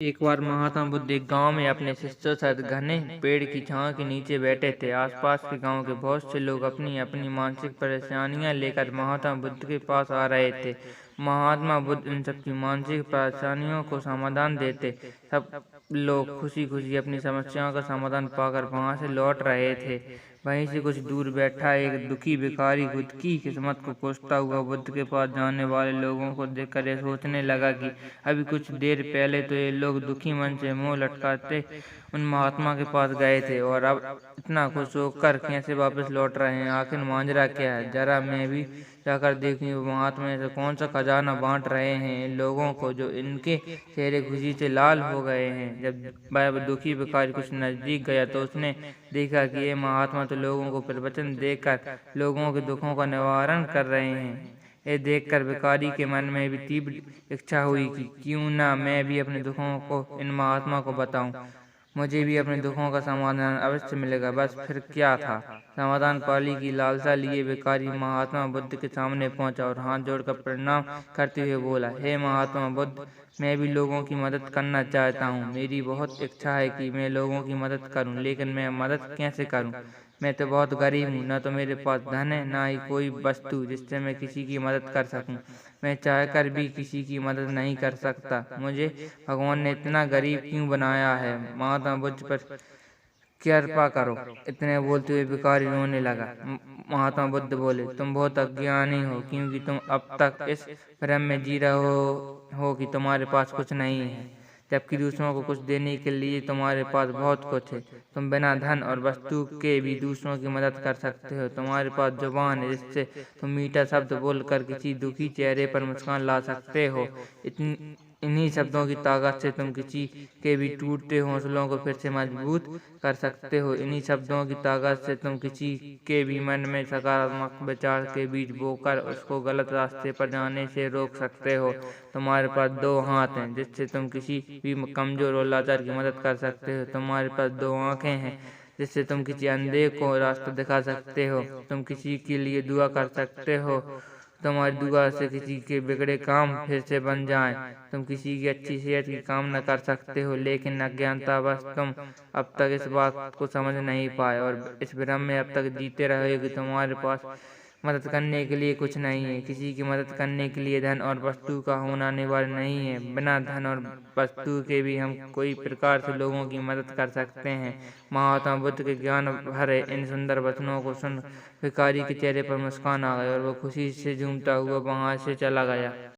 एक बार महात्मा बुद्ध एक गांव में अपने शिष्यों के साथ घने पेड़ की छांव के नीचे बैठे थे। आसपास के गांव के बहुत से लोग अपनी अपनी मानसिक परेशानियां लेकर महात्मा बुद्ध के पास आ रहे थे। महात्मा बुद्ध इन सबकी मानसिक परेशानियों को समाधान देते। सब लोग खुशी खुशी अपनी समस्याओं का समाधान पाकर वहां से लौट रहे थे। वहीं से कुछ दूर बैठा एक दुखी भिखारी खुद की किस्मत को कोसता हुआ बुद्ध के पास जाने वाले लोगों को देखकर यह सोचने लगा कि अभी कुछ देर पहले तो ये लोग दुखी मन से मुंह लटकाते उन महात्मा के पास गए थे, और अब इतना खुश होकर कैसे वापस लौट रहे हैं। आखिर मांजरा क्या है, जरा मैं भी जाकर देखूं वो महात्मा ऐसा कौन सा खजाना बांट रहे हैं इन लोगों को जो इनके चेहरे खुशी से लाल हो गए हैं। जब वह दुखी भिखारी कुछ नजदीक गया तो उसने देखा कि ये महात्मा तो लोगों को प्रवचन देकर लोगों के दुखों का निवारण कर रहे हैं। ये देखकर भिखारी के मन में भी तीव्र इच्छा हुई कि क्यों ना मैं भी अपने दुखों को इन महात्मा को बताऊं, मुझे भी अपने दुखों का समाधान अवश्य मिलेगा। बस फिर क्या था, समाधान पाने की लालसा लिए भिखारी महात्मा बुद्ध के सामने पहुंचा और हाथ जोड़कर प्रणाम करते हुए बोला, हे महात्मा बुद्ध, मैं भी लोगों की मदद करना चाहता हूँ। मेरी बहुत इच्छा है कि मैं लोगों की मदद करूँ, लेकिन मैं मदद कैसे करूँ? मैं तो बहुत गरीब हूँ, न तो मेरे पास धन है, ना ही कोई वस्तु जिससे मैं किसी की मदद कर सकूं। मैं चाहकर भी किसी की मदद नहीं कर सकता। मुझे भगवान ने इतना गरीब क्यों बनाया है? महात्मा बुद्ध पर कृपा करो। इतने बोलते हुए भिखारी रोने लगा। महात्मा बुद्ध बोले, तुम बहुत अज्ञानी हो, क्योंकि तुम अब तक इस भ्रम में जी रहे हो कि तुम्हारे पास कुछ नहीं है, जबकि दूसरों को कुछ देने के लिए तुम्हारे पास बहुत कुछ है। तुम बिना धन और वस्तु के भी दूसरों की मदद कर सकते हो। तुम्हारे पास जुबान है जिससे तुम मीठा शब्द बोलकर किसी दुखी चेहरे पर मुस्कान ला सकते हो। इन्हीं शब्दों की ताकत से तुम किसी के भी टूटते हौसलों को फिर से मजबूत कर सकते हो। इन्हीं शब्दों की ताकत से तुम किसी के भी मन में सकारात्मक विचार के बीज बोकर उसको गलत रास्ते पर जाने से रोक सकते हो। तुम्हारे पास दो हाथ हैं जिससे तुम किसी भी कमजोर और लाचार की मदद कर सकते हो। तुम्हारे पास दो आंखें हैं जिससे तुम किसी अंधे को रास्ता दिखा सकते हो। तुम किसी के लिए दुआ कर सकते हो, तुम्हारी दुआ से किसी के बिगड़े काम फिर से बन जाएं। तुम किसी की अच्छी सेहत की कामना कर सकते हो, लेकिन अज्ञानतावश तुम अब तक इस बात को समझ नहीं पाए और इस भ्रम में अब तक जीते रहे कि तुम्हारे पास मदद करने के लिए कुछ नहीं है। किसी की मदद करने के लिए धन और वस्तु का होना अनिवार्य नहीं है। बिना धन और वस्तु के भी हम कोई प्रकार से लोगों की मदद कर सकते हैं। महात्मा बुद्ध के ज्ञान भरे इन सुंदर वचनों को सुन भिखारी के चेहरे पर मुस्कान आ गई और वो खुशी से झूमता हुआ वहां से चला गया।